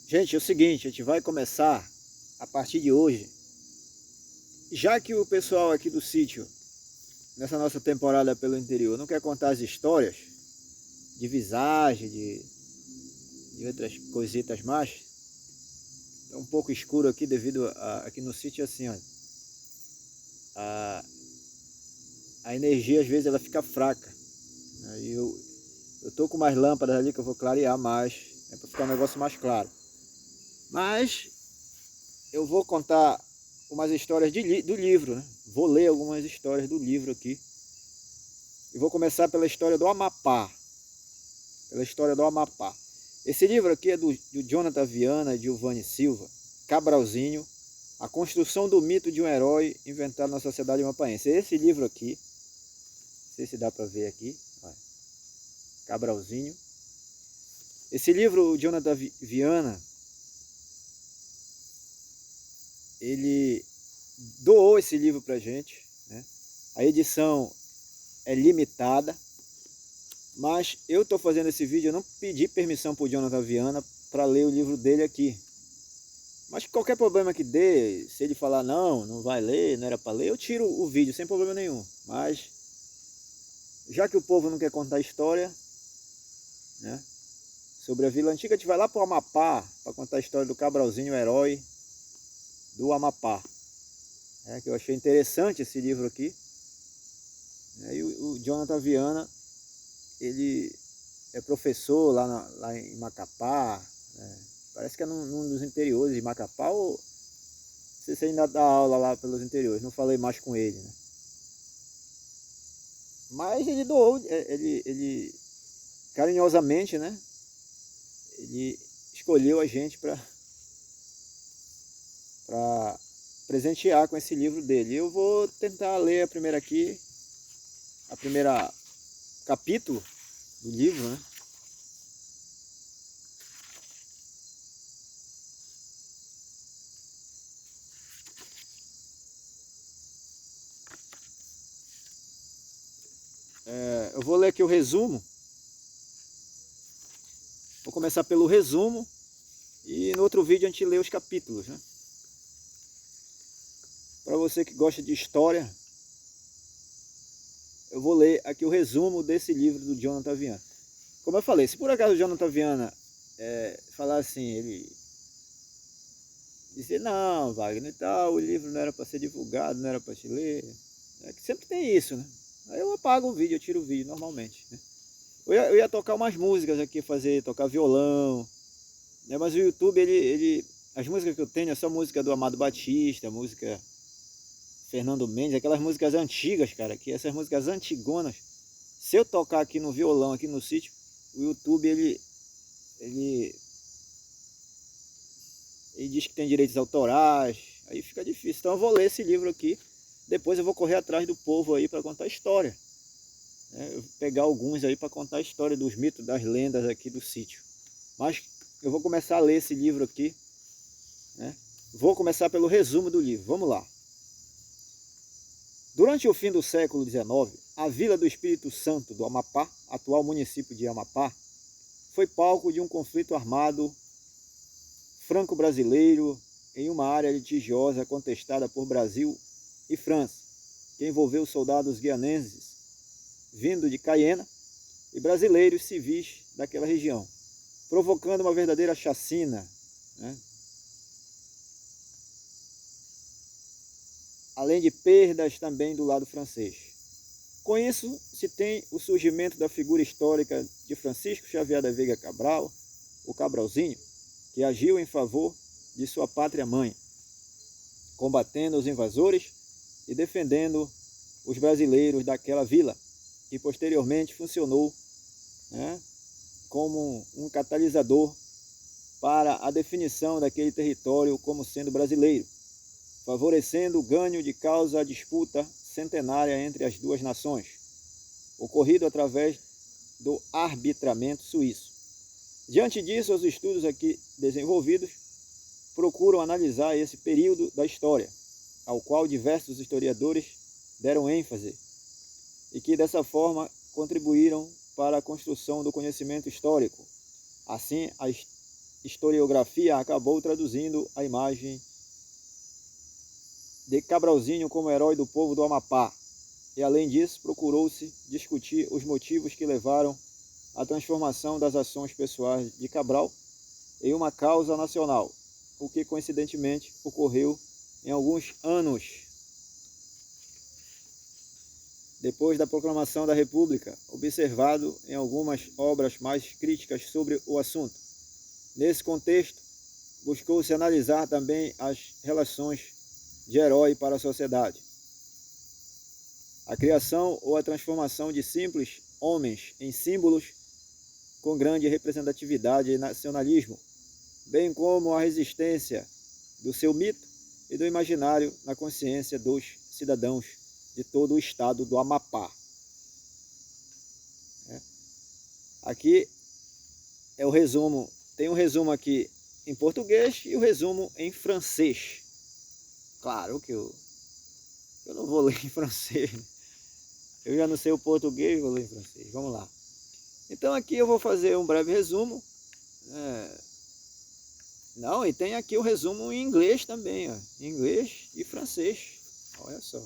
Gente, é o seguinte, a gente vai começar a partir de hoje. Já que o pessoal aqui do sítio, nessa nossa temporada pelo interior, não quer contar as histórias de visagem, de outras coisitas mais, é um pouco escuro aqui devido aqui no sítio assim, ó, a, a energia às vezes ela fica fraca. Aí eu tô com umas lâmpadas ali que eu vou clarear mais, para ficar um negócio mais claro. Mas eu vou contar umas histórias do livro, né? Vou ler algumas histórias do livro aqui. E vou começar pela história do Amapá. Pela história do Amapá. Esse livro aqui é do Jonathan Viana e Giovanni Silva, Cabralzinho, A Construção do Mito de um Herói Inventado na Sociedade Amapaense. Esse livro aqui, não sei se dá para ver aqui, olha, Cabralzinho. Esse livro, o Jonathan Viana, ele doou esse livro para a gente, né? A edição é limitada, mas eu estou fazendo esse vídeo, eu não pedi permissão para o Jonathan Viana para ler o livro dele aqui. Mas qualquer problema que dê, se ele falar não vai ler, não era para ler, eu tiro o vídeo sem problema nenhum. Mas, já que o povo não quer contar história, né, sobre a Vila Antiga, a gente vai lá para o Amapá para contar a história do Cabralzinho, o herói do Amapá. Que eu achei interessante esse livro aqui. E o Jonathan Viana, ele é professor lá em Macapá, né? Parece que é num dos interiores de Macapá, ou não sei se ainda dá aula lá pelos interiores, não falei mais com ele, né? Mas ele doou, ele carinhosamente, né? Ele escolheu a gente para presentear com esse livro dele. Eu vou tentar ler a primeira capítulo do livro, né? Eu vou ler aqui o resumo. Vou começar pelo resumo e no outro vídeo a gente lê os capítulos, né? Para você que gosta de história, eu vou ler aqui o resumo desse livro do Jonathan Viana. Como eu falei, se por acaso o Jonathan Viana falar assim, ele dizer, não, Wagner, tal, o livro não era para ser divulgado, não era para se ler, que sempre tem isso, né? Aí eu apago o vídeo, eu tiro o vídeo normalmente, né? Eu ia tocar umas músicas aqui, tocar violão, né? Mas o YouTube, as músicas que eu tenho é só música do Amado Batista, música Fernando Mendes, aquelas músicas antigas, cara, que essas músicas antigonas, se eu tocar aqui no violão, aqui no sítio, o YouTube, ele diz que tem direitos autorais, aí fica difícil. Então eu vou ler esse livro aqui, depois eu vou correr atrás do povo aí para contar a história. Eu vou pegar alguns aí para contar a história dos mitos, das lendas aqui do sítio. Mas eu vou começar a ler esse livro aqui, né? Vou começar pelo resumo do livro, vamos lá. Durante o fim do século XIX, a Vila do Espírito Santo do Amapá, atual município de Amapá, foi palco de um conflito armado franco-brasileiro em uma área litigiosa contestada por Brasil e França, que envolveu soldados guianenses vindo de Cayena e brasileiros civis daquela região, provocando uma verdadeira chacina, né? Além de perdas também do lado francês. Com isso, se tem o surgimento da figura histórica de Francisco Xavier da Veiga Cabral, o Cabralzinho, que agiu em favor de sua pátria-mãe, combatendo os invasores e defendendo os brasileiros daquela vila, que posteriormente funcionou, né, como um catalisador para a definição daquele território como sendo brasileiro, favorecendo o ganho de causa à disputa centenária entre as duas nações, ocorrido através do arbitramento suíço. Diante disso, os estudos aqui desenvolvidos procuram analisar esse período da história, ao qual diversos historiadores deram ênfase, e que dessa forma contribuíram para a construção do conhecimento histórico. Assim, a historiografia acabou traduzindo a imagem de Cabralzinho como herói do povo do Amapá. E além disso, procurou-se discutir os motivos que levaram à transformação das ações pessoais de Cabral em uma causa nacional, o que coincidentemente ocorreu em alguns anos depois da proclamação da República, observado em algumas obras mais críticas sobre o assunto. Nesse contexto, buscou-se analisar também as relações de herói para a sociedade. A criação ou a transformação de simples homens em símbolos com grande representatividade e nacionalismo, bem como a resistência do seu mito e do imaginário na consciência dos cidadãos de todo o estado do Amapá. Aqui é o resumo, tem um resumo aqui em português e o resumo em francês. Claro que eu não vou ler em francês, eu já não sei o português, vou ler em francês. Vamos lá. Então aqui eu vou fazer um breve resumo. Não, e tem aqui o resumo em inglês também, ó. Inglês e francês. Olha só.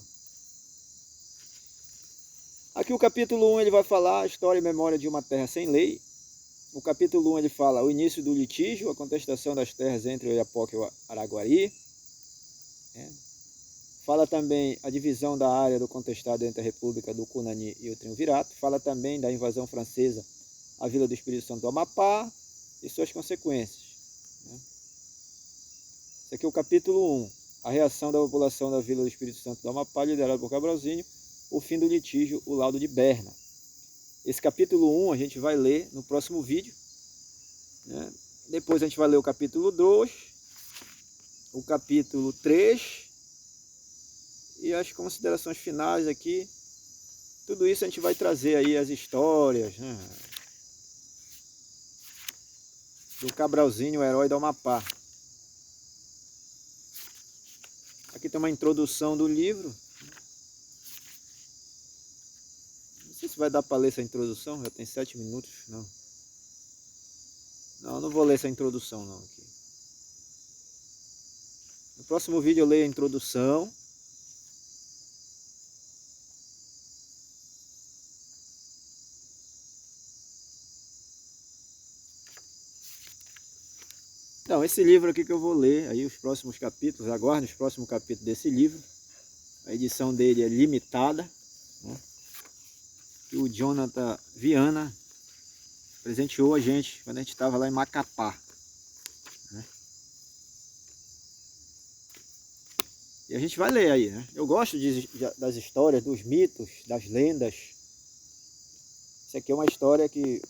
Aqui o capítulo 1 ele vai falar a história e memória de uma terra sem lei. O capítulo 1 ele fala o início do litígio, a contestação das terras entre o Oiapoque e o Araguari. Fala também a divisão da área do contestado entre a República do Cunani e o Triunvirato. Fala também da invasão francesa à Vila do Espírito Santo do Amapá e suas consequências. Esse aqui é o capítulo 1, a reação da população da Vila do Espírito Santo do Amapá, liderada por Cabralzinho, o fim do litígio, o laudo de Berna. Esse capítulo 1 a gente vai ler no próximo vídeo. Depois a gente vai ler o capítulo 2, o capítulo 3 e as considerações finais aqui. Tudo isso a gente vai trazer aí as histórias, do Cabralzinho, o herói do Amapá. Aqui tem uma introdução do livro. Não sei se vai dar para ler essa introdução, já tem 7 minutos, não. Não vou ler essa introdução não aqui. No próximo vídeo eu leio a introdução. Então, esse livro aqui que eu vou ler, aí os próximos capítulos, aguarde os próximos capítulos desse livro. A edição dele é limitada, que o Jonathan Viana presenteou a gente quando a gente estava lá em Macapá. E a gente vai ler aí, Eu gosto das histórias, dos mitos, das lendas. Isso aqui é uma história que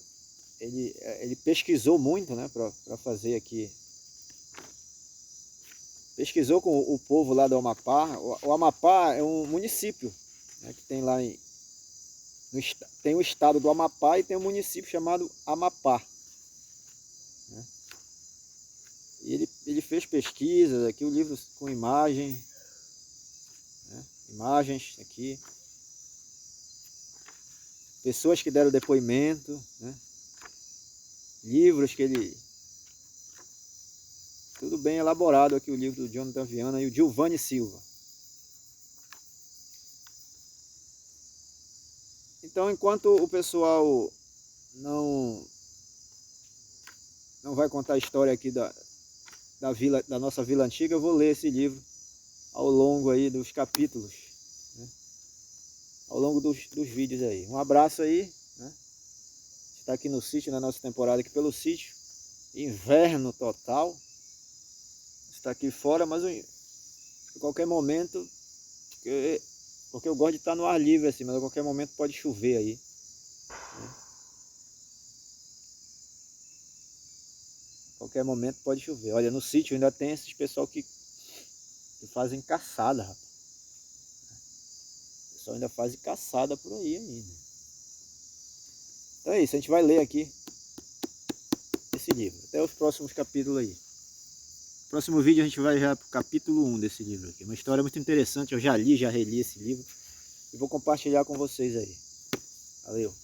ele pesquisou muito, para fazer aqui. Pesquisou com o povo lá do Amapá. O Amapá é um município, que tem lá tem o estado do Amapá e tem um município chamado Amapá. E ele fez pesquisas, aqui o livro com imagens aqui. Pessoas que deram depoimento, livros que ele... Tudo bem elaborado aqui o livro do Jonathan Viana e o Giovanni Silva. Então, enquanto o pessoal não vai contar a história aqui da nossa vila antiga, eu vou ler esse livro ao longo aí dos capítulos, ao longo dos vídeos aí. Um abraço aí, está aqui no sítio, na nossa temporada aqui pelo sítio, inverno total. Está aqui fora, mas em qualquer momento, porque eu gosto de estar no ar livre assim, mas a qualquer momento pode chover aí. A qualquer momento pode chover. Olha, no sítio ainda tem esses pessoal que fazem caçada, rapaz. O pessoal ainda faz caçada por aí ainda. Então é isso, a gente vai ler aqui esse livro. Até os próximos capítulos aí. Próximo vídeo a gente vai já para o capítulo 1 desse livro aqui. Uma história muito interessante, eu já reli esse livro. E vou compartilhar com vocês aí. Valeu!